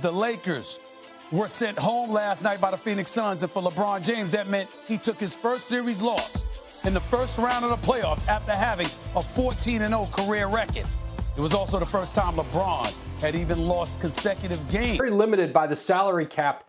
The Lakers were sent home last night by the Phoenix Suns, and for LeBron James, that meant he took his first series loss in the first round of the playoffs after having a 14-0 career record. It was also the first time LeBron had even lost consecutive games. Very limited by the salary cap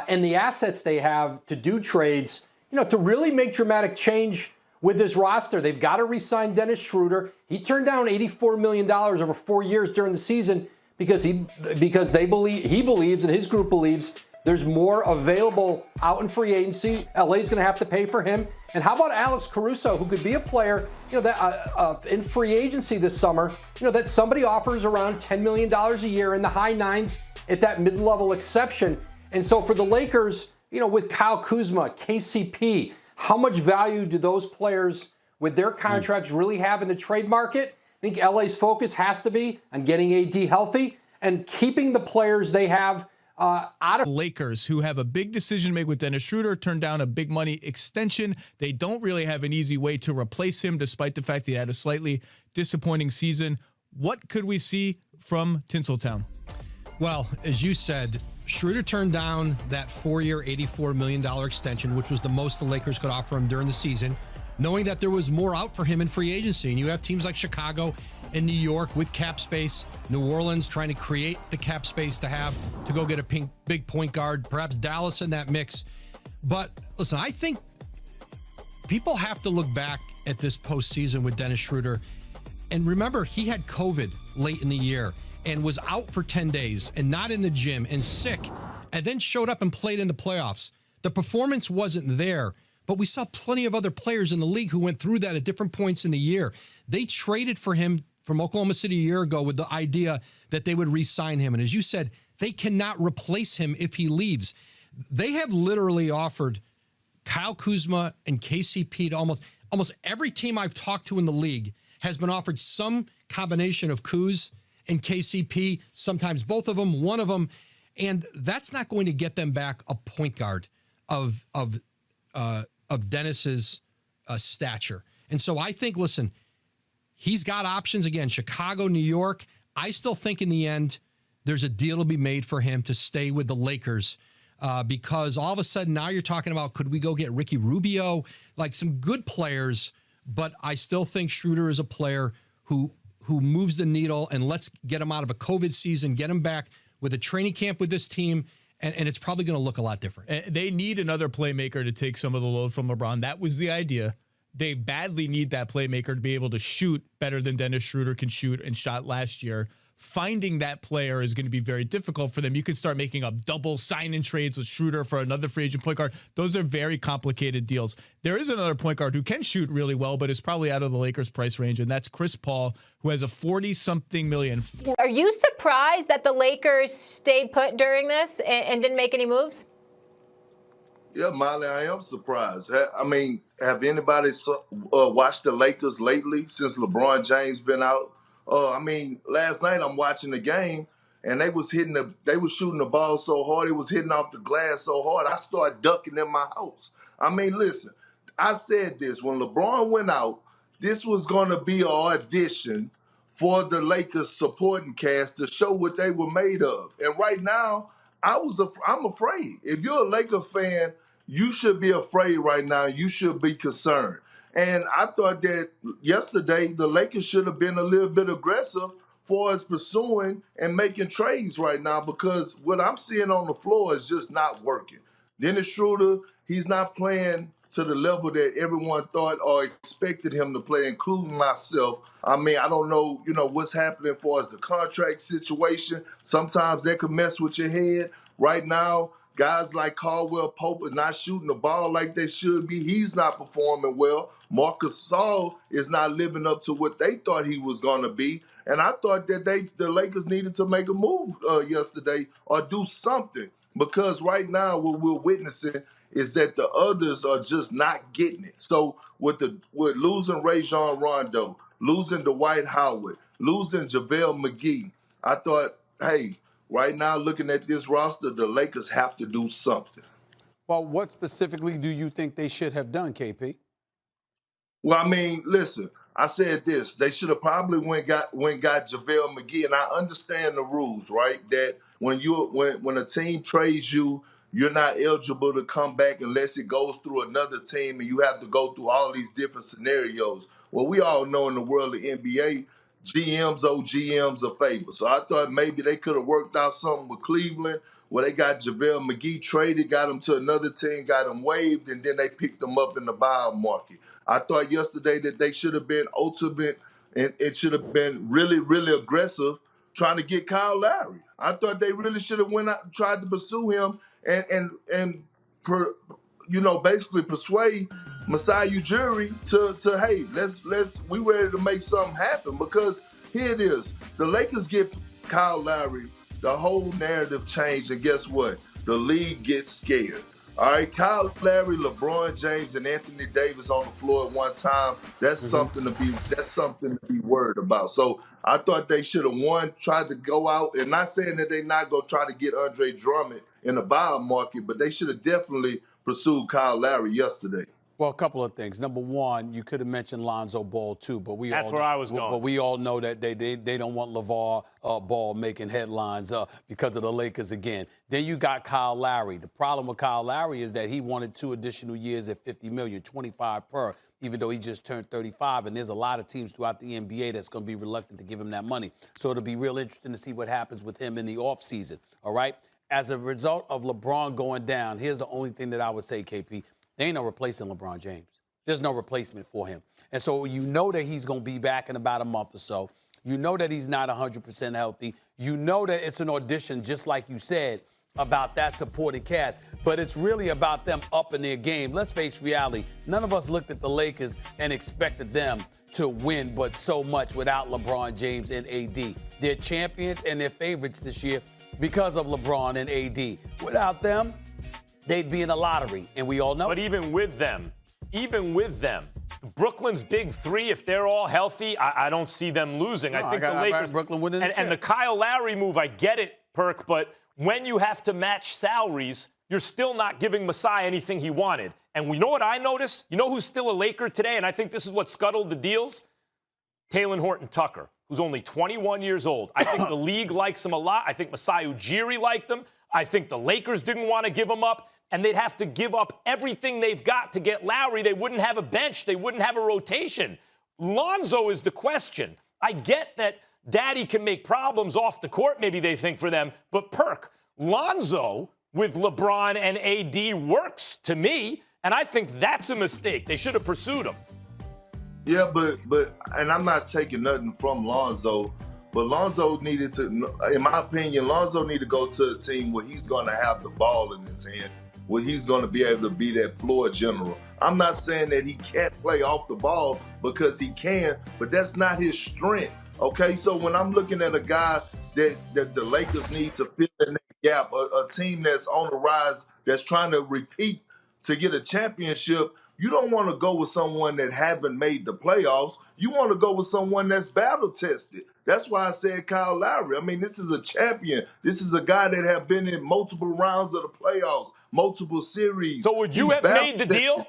and the assets they have to do trades, to really make dramatic change with this roster. They've got to re-sign Dennis Schroeder. He turned down $84 million over 4 years during the season because he believes and his group believes there's more available out in free agency. LA's going to have to pay for him. And how about Alex Caruso, who could be a player, that in free agency this summer, that somebody offers around $10 million a year in the high nines at that mid-level exception. And so for the Lakers, with Kyle Kuzma, KCP, how much value do those players with their contracts really have in the trade market? I think LA's focus has to be on getting AD healthy and keeping the players they have out of Lakers, who have a big decision to make with Dennis Schroeder, turned down a big money extension. They don't really have an easy way to replace him, despite the fact that he had a slightly disappointing season. What could we see from Tinseltown? Well, as you said, Schroeder turned down that 4-year, $84 million extension, which was the most the Lakers could offer him during the season, knowing that there was more out for him in free agency. And you have teams like Chicago and New York with cap space, New Orleans trying to create the cap space to go get a big point guard, perhaps Dallas in that mix. But listen, I think people have to look back at this postseason with Dennis Schroeder. And remember, he had COVID late in the year and was out for 10 days and not in the gym and sick, and then showed up and played in the playoffs. The performance wasn't there, but we saw plenty of other players in the league who went through that at different points in the year. They traded for him from Oklahoma City a year ago with the idea that they would re-sign him. And as you said, they cannot replace him if he leaves. They have literally offered Kyle Kuzma and KCP to almost every team I've talked to in the league has been offered some combination of Kuz and KCP, sometimes both of them, one of them, and that's not going to get them back a point guard of Dennis's stature. And so I think, listen, he's got options again, Chicago, New York. I still think in the end there's a deal to be made for him to stay with the Lakers because all of a sudden now you're talking about could we go get Ricky Rubio, like some good players, but I still think Schroeder is a player who moves the needle, and let's get him out of a COVID season, get him back with a training camp with this team, and it's probably going to look a lot different. They need another playmaker to take some of the load from LeBron. That was the idea. They badly need that playmaker to be able to shoot better than Dennis Schroeder can shoot and shot last year. Finding that player is going to be very difficult for them. You can start making up double sign-in trades with Schroeder for another free agent point guard. Those are very complicated deals. There is another point guard who can shoot really well, but is probably out of the Lakers' price range, and that's Chris Paul, who has a 40-something million. Are you surprised that the Lakers stayed put during this and didn't make any moves? Yeah, Molly, I am surprised. I mean, have anybody watched the Lakers lately since LeBron James been out? I mean, last night I'm watching the game, and they was shooting the ball so hard, it was hitting off the glass so hard, I started ducking in my house. I mean, listen, I said this, when LeBron went out, this was going to be an audition for the Lakers supporting cast to show what they were made of. And right now, I'm afraid. If you're a Laker fan, you should be afraid right now. You should be concerned. And I thought that yesterday the Lakers should have been a little bit aggressive for us pursuing and making trades right now, because what I'm seeing on the floor is just not working. Dennis Schroeder, he's not playing to the level that everyone thought or expected him to play, including myself. I mean, I don't know, what's happening for us, the contract situation. Sometimes that could mess with your head. Right now, guys like Caldwell Pope are not shooting the ball like they should be. He's not performing well. Marcus Gasol is not living up to what they thought he was going to be. And I thought that the Lakers needed to make a move yesterday or do something, because right now what we're witnessing is that the others are just not getting it. So with losing Rajon Rondo, losing Dwight Howard, losing JaVale McGee, I thought, hey, right now looking at this roster, the Lakers have to do something. Well, what specifically do you think they should have done, KP? Well, I mean, listen, I said this. They should have probably went got JaVale McGee, and I understand the rules, right? That when a team trades you, you're not eligible to come back unless it goes through another team, and you have to go through all these different scenarios. Well, we all know in the world of NBA, GMs owe GMs a favor. So I thought maybe they could have worked out something with Cleveland where they got JaVale McGee traded, got him to another team, got him waived, and then they picked him up in the buyout market. I thought yesterday that they should have been ultimate, and it should have been really, really aggressive trying to get Kyle Lowry. I thought they really should have went out and tried to pursue him and basically persuade Masai Ujiri to hey, we ready to make something happen, because here it is. The Lakers get Kyle Lowry, the whole narrative changed, and guess what? The league gets scared. All right, Kyle Lowry, LeBron James, and Anthony Davis on the floor at one time. That's something to be worried about. So I thought they should have tried to go out, and not saying that they're not gonna try to get Andre Drummond in the buyout market, but they should have definitely pursued Kyle Lowry yesterday. Well, a couple of things. Number one, you could have mentioned Lonzo Ball too, but That's where I was going. But we all know that they don't want LeVar Ball making headlines because of the Lakers again. Then you got Kyle Lowry. The problem with Kyle Lowry is that he wanted 2 additional years at $50 million, 25 per, even though he just turned 35. And there's a lot of teams throughout the NBA that's going to be reluctant to give him that money. So it'll be real interesting to see what happens with him in the offseason. All right. As a result of LeBron going down, here's the only thing that I would say, KP. There ain't no replacing LeBron James. There's no replacement for him. And so you know that he's going to be back in about a month or so. You know that he's not 100% healthy. You know that it's an audition, just like you said, about that supporting cast. But it's really about them upping their game. Let's face reality. None of us looked at the Lakers and expected them to win, but so much without LeBron James and AD. They're champions and they're favorites this year because of LeBron and AD. Without them, they'd be in a lottery, and we all know. But even with them, Brooklyn's big three, if they're all healthy, I don't see them losing. No, I think the Lakers, Brooklyn winning the and the Kyle Lowry move, I get it, Perk, but when you have to match salaries, you're still not giving Masai anything he wanted. And we know what I notice? You know who's still a Laker today, and I think this is what scuttled the deals? Taylor Horton-Tucker, who's only 21 years old. I think the league likes him a lot. I think Masai Ujiri liked him. I think the Lakers didn't want to give him up. And they'd have to give up everything they've got to get Lowry. They wouldn't have a bench. They wouldn't have a rotation. Lonzo is the question. I get that Daddy can make problems off the court, maybe they think, for them. But, Perk, Lonzo with LeBron and AD works to me, and I think that's a mistake. They should have pursued him. Yeah, but and I'm not taking nothing from Lonzo, but Lonzo needed to, in my opinion, Lonzo needed to go to a team where he's going to have the ball in his hand, where he's going to be able to be that floor general. I'm not saying that he can't play off the ball, because he can, but that's not his strength, okay? So when I'm looking at a guy that the Lakers need to fill in that gap, a team that's on the rise, that's trying to repeat to get a championship, you don't want to go with someone that haven't made the playoffs. You want to go with someone that's battle-tested. That's why I said Kyle Lowry. I mean, this is a champion. This is a guy that have been in multiple rounds of the playoffs, multiple series. So would you have made the deal?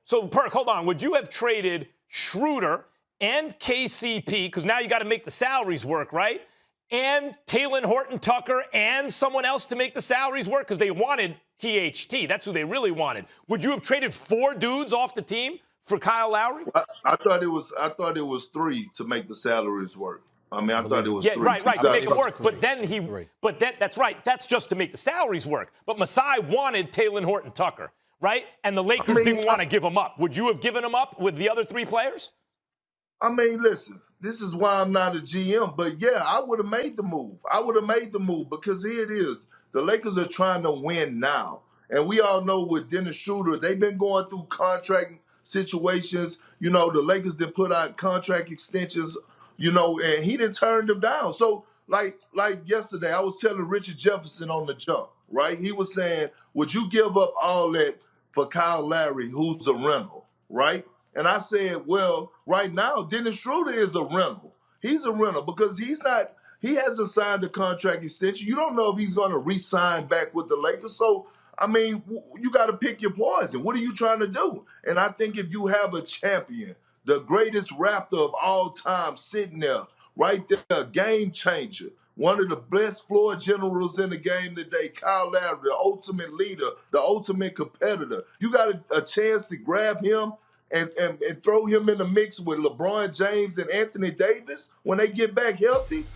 So Perk, hold on. Would you have traded Schroeder and KCP, because now you got to make the salaries work, right? And Taylor Horton-Tucker and someone else to make the salaries work, because they wanted THT. That's who they really wanted. Would you have traded 4 dudes off the team for Kyle Lowry? I thought it was 3 to make the salaries work. I mean, I thought it was 3. Right, to make it work. But then that's right. That's just to make the salaries work. But Masai wanted Taylor Horton-Tucker, right? And the Lakers didn't want to give him up. Would you have given him up with the other 3 players? I mean, listen, this is why I'm not a GM, but yeah, I would have made the move. Because here it is. The Lakers are trying to win now. And we all know with Dennis Schroeder, they've been going through contract situations. You know, the Lakers did put out contract extensions, you know, and he didn't turn them down. So, like yesterday, I was telling Richard Jefferson on the jump, right? He was saying, would you give up all that for Kyle Lowry, who's a rental, right? And I said, well, right now, Dennis Schroeder is a rental. He's a rental because he hasn't signed a contract extension. You don't know if he's going to re-sign back with the Lakers. So, I mean, you got to pick your poison. What are you trying to do? And I think if you have a champion, the greatest Raptor of all time sitting there, right there, a game changer, one of the best floor generals in the game today, Kyle Lowry, the ultimate leader, the ultimate competitor. You got a chance to grab him and throw him in the mix with LeBron James and Anthony Davis when they get back healthy.